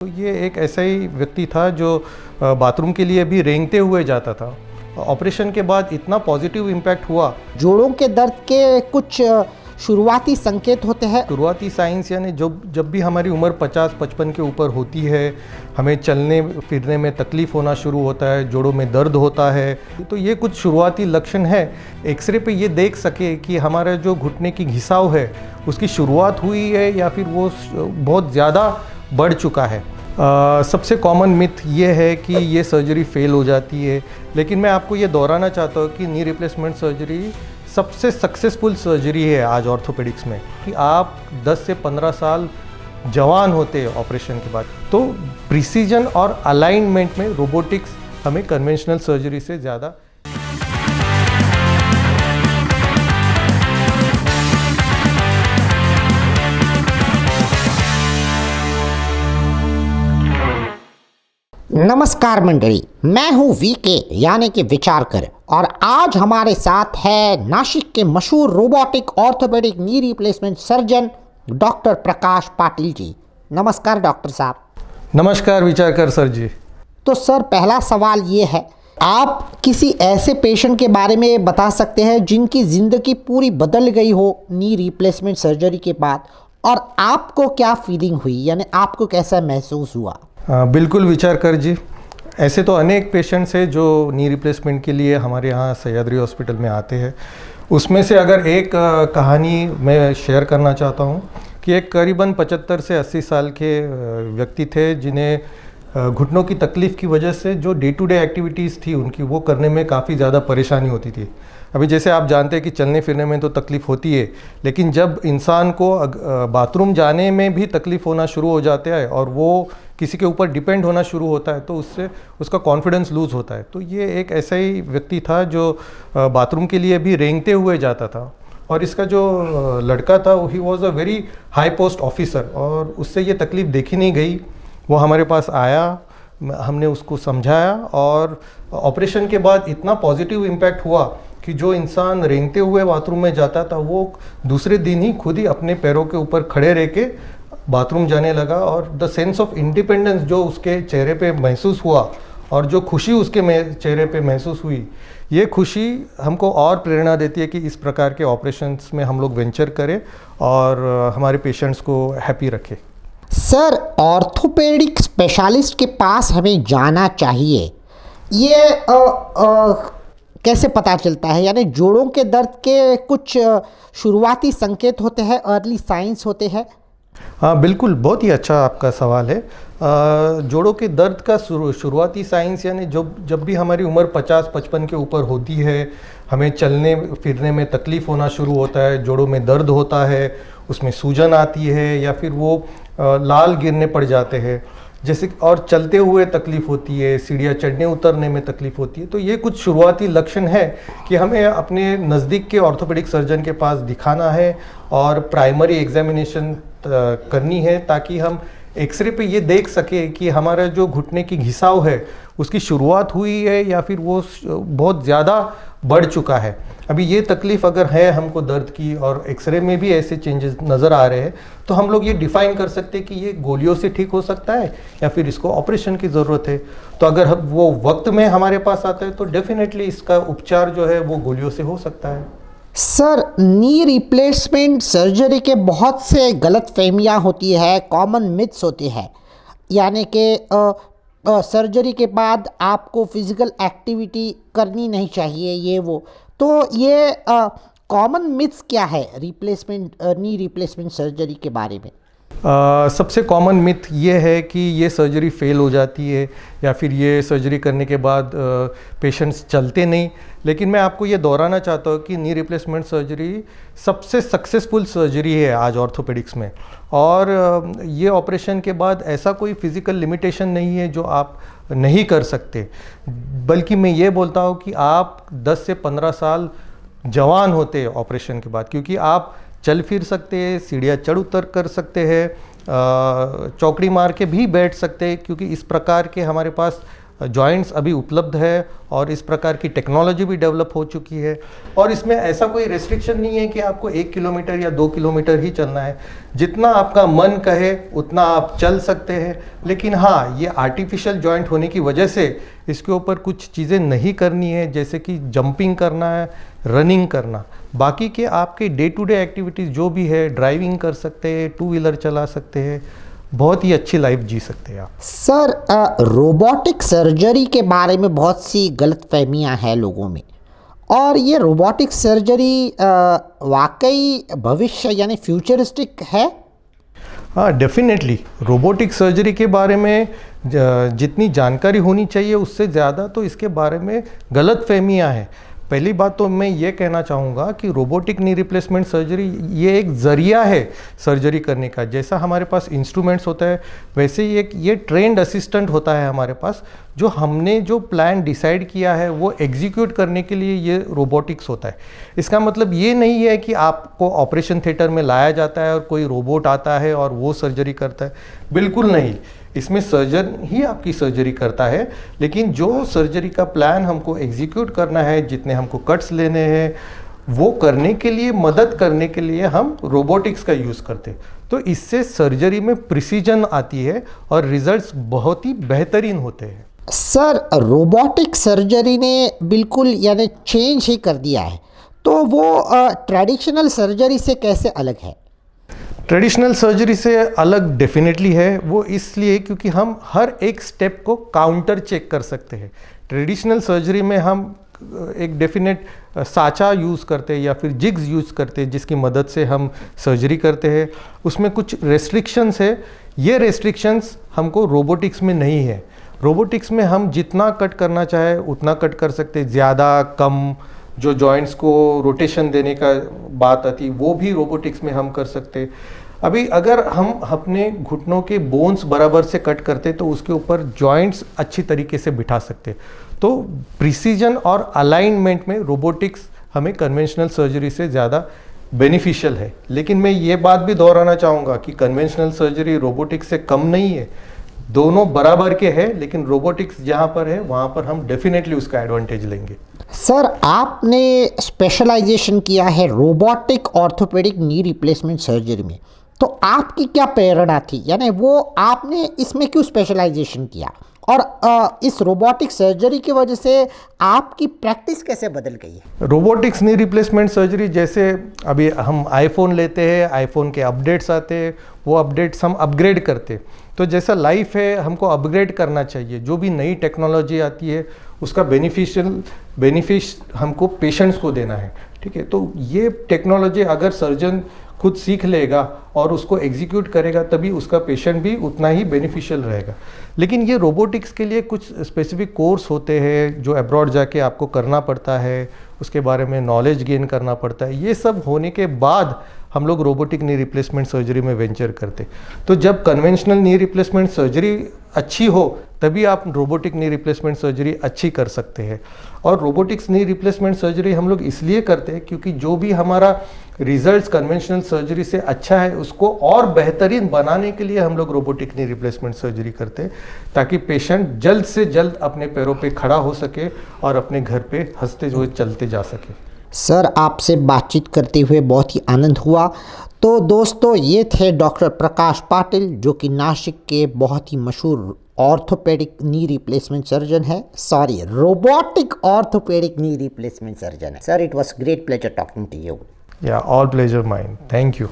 तो ये एक ऐसा ही व्यक्ति था जो बाथरूम के लिए भी रेंगते हुए जाता था। ऑपरेशन के बाद इतना पॉजिटिव इम्पैक्ट हुआ। जोड़ों के दर्द के कुछ शुरुआती संकेत होते हैं। शुरुआती साइंस यानी जब भी हमारी उम्र 50-55 के ऊपर होती है, हमें चलने फिरने में तकलीफ़ होना शुरू होता है, जोड़ों में दर्द होता है, तो ये कुछ शुरुआती लक्षण है। एक्सरे पे ये देख सके कि हमारा जो घुटने की घिसाव है उसकी शुरुआत हुई है या फिर वो बहुत ज़्यादा बढ़ चुका है। सबसे कॉमन मिथ ये है कि ये सर्जरी फेल हो जाती है, लेकिन मैं आपको ये दोहराना चाहता हूँ कि नी रिप्लेसमेंट सर्जरी सबसे सक्सेसफुल सर्जरी है आज ऑर्थोपेडिक्स में। कि आप 10 से 15 साल जवान होते हैं ऑपरेशन के बाद, तो प्रिसीजन और अलाइनमेंट में रोबोटिक्स हमें कन्वेंशनल सर्जरी से ज़्यादा। नमस्कार मंडली, मैं हूं वीके यानी कि विचारकर, और आज हमारे साथ है नासिक के मशहूर robotic orthopaedic knee replacement surgeon doctor Prakash Patil ji. नमस्कार डॉक्टर साहब। नमस्कार विचारकर सर जी। तो सर, पहला सवाल ये है, आप किसी ऐसे पेशेंट के बारे में बता सकते हैं जिनकी ज़िंदगी पूरी बदल गई हो नी रिप्लेसमेंट सर्जरी के बाद, और आपको क्या फीलिंग हुई, यानी आपको कैसा महसूस हुआ? बिल्कुल विचारकर जी, ऐसे तो अनेक पेशेंट्स हैं जो नी रिप्लेसमेंट के लिए हमारे यहाँ सह्याद्री हॉस्पिटल में आते हैं। उसमें से अगर एक कहानी मैं शेयर करना चाहता हूँ कि एक करीबन 75 से 80 साल के व्यक्ति थे जिन्हें घुटनों की तकलीफ़ की वजह से जो डे टू डे एक्टिविटीज़ थी उनकी, वो करने में काफ़ी ज़्यादा परेशानी होती थी। अभी जैसे आप जानते हैं कि चलने फिरने में तो तकलीफ़ होती है, लेकिन जब इंसान को बाथरूम जाने में भी तकलीफ़ होना शुरू हो जाता है और वो किसी के ऊपर डिपेंड होना शुरू होता है, तो उससे उसका कॉन्फिडेंस लूज़ होता है। तो ये एक ऐसा ही व्यक्ति था जो बाथरूम के लिए भी रेंगते हुए जाता था। और इसका जो लड़का था, he was a very high post officer, और उससे ये तकलीफ़ देखी नहीं गई। वो हमारे पास आया, हमने उसको समझाया, और ऑपरेशन के बाद इतना पॉजिटिव इम्पैक्ट हुआ कि जो इंसान रेंगते हुए बाथरूम में जाता था वो दूसरे दिन ही खुद ही अपने पैरों के ऊपर खड़े रह के बाथरूम जाने लगा। और द सेंस ऑफ इंडिपेंडेंस जो उसके चेहरे पे महसूस हुआ और जो खुशी उसके चेहरे पे महसूस हुई, ये खुशी हमको और प्रेरणा देती है कि इस प्रकार के ऑपरेशंस में हम लोग वेंचर करें और हमारे पेशेंट्स को हैप्पी रखें। सर, ऑर्थोपेडिक स्पेशलिस्ट के पास हमें जाना चाहिए, ये कैसे पता चलता है? यानी जोड़ों के दर्द के कुछ शुरुआती संकेत होते हैं, अर्ली साइंस होते हैं? हाँ बिल्कुल, बहुत ही अच्छा आपका सवाल है। जोड़ों के दर्द का शुरुआती साइंस यानी जब भी हमारी उम्र 50-55 के ऊपर होती है, हमें चलने फिरने में तकलीफ़ होना शुरू होता है, जोड़ों में दर्द होता है, उसमें सूजन आती है या फिर वो लाल गिरने पड़ जाते हैं जैसे, और चलते हुए तकलीफ़ होती है, सीढ़ियाँ चढ़ने उतरने में तकलीफ़ होती है। तो ये कुछ शुरुआती लक्षण है कि हमें अपने नज़दीक के ऑर्थोपेडिक सर्जन के पास दिखाना है और प्राइमरी एग्जामिनेशन करनी है, ताकि हम एक्सरे पे ये देख सके कि हमारा जो घुटने की घिसाव है उसकी शुरुआत हुई है या फिर वो बहुत ज़्यादा बढ़ चुका है। अभी ये तकलीफ़ अगर है हमको दर्द की और एक्सरे में भी ऐसे चेंजेस नज़र आ रहे हैं, तो हम लोग ये डिफ़ाइन कर सकते हैं कि ये गोलियों से ठीक हो सकता है या फिर इसको ऑपरेशन की ज़रूरत है। तो अगर वो वक्त में हमारे पास आता है तो डेफिनेटली इसका उपचार जो है वो गोलियों से हो सकता है। सर, नी रिप्लेसमेंट सर्जरी के बहुत से गलतफहमियां होती है, कॉमन मिथ्स होते हैं, यानी कि सर्जरी के बाद आपको फिज़िकल एक्टिविटी करनी नहीं चाहिए, ये वो। तो ये कॉमन मिथ्स क्या है नी रिप्लेसमेंट सर्जरी के बारे में? सबसे कॉमन मिथ ये है कि ये सर्जरी फेल हो जाती है या फिर ये सर्जरी करने के बाद पेशेंट्स चलते नहीं। लेकिन मैं आपको ये दोहराना चाहता हूँ कि नी रिप्लेसमेंट सर्जरी सबसे सक्सेसफुल सर्जरी है आज ऑर्थोपेडिक्स में, और ये ऑपरेशन के बाद ऐसा कोई फिज़िकल लिमिटेशन नहीं है जो आप नहीं कर सकते, बल्कि मैं ये बोलता हूँ कि आप 10 से 15 साल जवान होते हैं ऑपरेशन के बाद, क्योंकि आप चल फिर सकते हैं, सीढ़ियाँ चढ़ उतर कर सकते हैं, चौकड़ी मार के भी बैठ सकते हैं, क्योंकि इस प्रकार के हमारे पास जॉइंट्स अभी उपलब्ध है और इस प्रकार की टेक्नोलॉजी भी डेवलप हो चुकी है और इसमें ऐसा कोई रेस्ट्रिक्शन नहीं है कि आपको 1 किलोमीटर या 2 किलोमीटर ही चलना है। जितना आपका मन कहे उतना आप चल सकते हैं। लेकिन हाँ, ये आर्टिफिशियल जॉइंट होने की वजह से इसके ऊपर कुछ चीज़ें नहीं करनी है, जैसे कि जंपिंग करना है, रनिंग करना। बाकी के आपके डे टू डे एक्टिविटीज़ जो भी है, ड्राइविंग कर सकते हैं, 2 व्हीलर चला सकते हैं, बहुत ही अच्छी लाइफ जी सकते हैं आप। सर, रोबोटिक सर्जरी के बारे में बहुत सी गलतफहमियां हैं लोगों में, और ये रोबोटिक सर्जरी वाकई भविष्य यानी फ्यूचरिस्टिक है? हाँ, डेफिनेटली रोबोटिक सर्जरी के बारे में जितनी जानकारी होनी चाहिए उससे ज़्यादा तो इसके बारे में गलतफहमियां हैं। पहली बात तो मैं ये कहना चाहूँगा कि रोबोटिक नी रिप्लेसमेंट सर्जरी ये एक ज़रिया है सर्जरी करने का। जैसा हमारे पास इंस्ट्रूमेंट्स होता है वैसे ही एक ये ट्रेंड असिस्टेंट होता है हमारे पास, जो हमने जो प्लान डिसाइड किया है वो एग्जीक्यूट करने के लिए ये रोबोटिक्स होता है। इसका मतलब ये नहीं है कि आपको ऑपरेशन थिएटर में लाया जाता है और कोई रोबोट आता है और वो सर्जरी करता है, बिल्कुल नहीं। इसमें सर्जन ही आपकी सर्जरी करता है, लेकिन जो सर्जरी का प्लान हमको एग्जीक्यूट करना है, जितने हमको कट्स लेने हैं, वो करने के लिए मदद करने के लिए हम रोबोटिक्स का यूज़ करते हैं। तो इससे सर्जरी में प्रिसीजन आती है और रिजल्ट्स बहुत ही बेहतरीन होते हैं। सर, रोबोटिक सर्जरी ने बिल्कुल यानी चेंज ही कर दिया है, तो वो ट्रेडिशनल सर्जरी से कैसे अलग है? ट्रेडिशनल सर्जरी से अलग डेफिनेटली है वो, इसलिए क्योंकि हम हर एक स्टेप को काउंटर चेक कर सकते हैं। ट्रेडिशनल सर्जरी में हम एक डेफिनेट साँचा यूज़ करते हैं या फिर जिग्स यूज़ करते हैं जिसकी मदद से हम सर्जरी करते हैं। उसमें कुछ रेस्ट्रिक्शंस है, ये रेस्ट्रिक्शंस हमको रोबोटिक्स में नहीं है। रोबोटिक्स में हम जितना कट करना चाहे उतना कट कर सकते हैं, ज़्यादा कम। जो जॉइंट्स को रोटेशन देने का बात आती वो भी रोबोटिक्स में हम कर सकते। अभी अगर हम अपने घुटनों के बोन्स बराबर से कट करते तो उसके ऊपर जॉइंट्स अच्छी तरीके से बिठा सकते। तो प्रिसीजन और अलाइनमेंट में रोबोटिक्स हमें कन्वेंशनल सर्जरी से ज़्यादा बेनिफिशियल है। लेकिन मैं ये बात भी दोहराना चाहूँगा कि कन्वेंशनल सर्जरी रोबोटिक्स से कम नहीं है, दोनों बराबर के हैं, लेकिन रोबोटिक्स जहाँ पर है वहाँ पर हम डेफिनेटली उसका एडवांटेज लेंगे। सर, आपने स्पेशलाइजेशन किया है robotic orthopaedic knee replacement surgery में, तो आपकी क्या प्रेरणा थी, यानी वो आपने इसमें क्यों स्पेशलाइजेशन किया, और इस रोबोटिक सर्जरी की वजह से आपकी प्रैक्टिस कैसे बदल गई है? रोबोटिक्स नी रिप्लेसमेंट सर्जरी, जैसे अभी हम आईफोन लेते हैं, आईफोन के अपडेट्स आते हैं, वो अपडेट्स हम अपग्रेड करते हैं। तो जैसा लाइफ है हमको अपग्रेड करना चाहिए। जो भी नई टेक्नोलॉजी आती है उसका बेनिफिट हमको पेशेंट्स को देना है, ठीक है। तो ये टेक्नोलॉजी अगर सर्जन खुद सीख लेगा और उसको एग्जीक्यूट करेगा तभी उसका पेशेंट भी उतना ही बेनिफिशियल रहेगा। लेकिन ये रोबोटिक्स के लिए कुछ स्पेसिफिक कोर्स होते हैं जो अब्रॉड जाके आपको करना पड़ता है, उसके बारे में नॉलेज गेन करना पड़ता है। ये सब होने के बाद हम लोग रोबोटिक नी रिप्लेसमेंट सर्जरी में वेंचर करते। तो जब कन्वेंशनल नी रिप्लेसमेंट सर्जरी अच्छी हो तभी आप रोबोटिक नी रिप्लेसमेंट सर्जरी अच्छी कर सकते हैं। और रोबोटिक्स नी रिप्लेसमेंट सर्जरी हम लोग इसलिए करते हैं क्योंकि जो भी हमारा रिजल्ट्स कन्वेंशनल सर्जरी से अच्छा है उसको और बेहतरीन बनाने के लिए हम लोग रोबोटिक नी रिप्लेसमेंट सर्जरी करते हैं, ताकि पेशेंट जल्द से जल्द अपने पैरों पे खड़ा हो सके और अपने घर पे हंसते हुए चलते जा सके। सर, आपसे बातचीत करते हुए बहुत ही आनंद हुआ। तो दोस्तों, ये थे डॉक्टर प्रकाश पाटिल, जो कि नासिक के बहुत ही मशहूर ऑर्थोपेडिक नी रिप्लेसमेंट सर्जन है, robotic orthopaedic knee replacement surgeon है। Sir, it was great pleasure talking to you. Yeah, all pleasure mine. Thank you.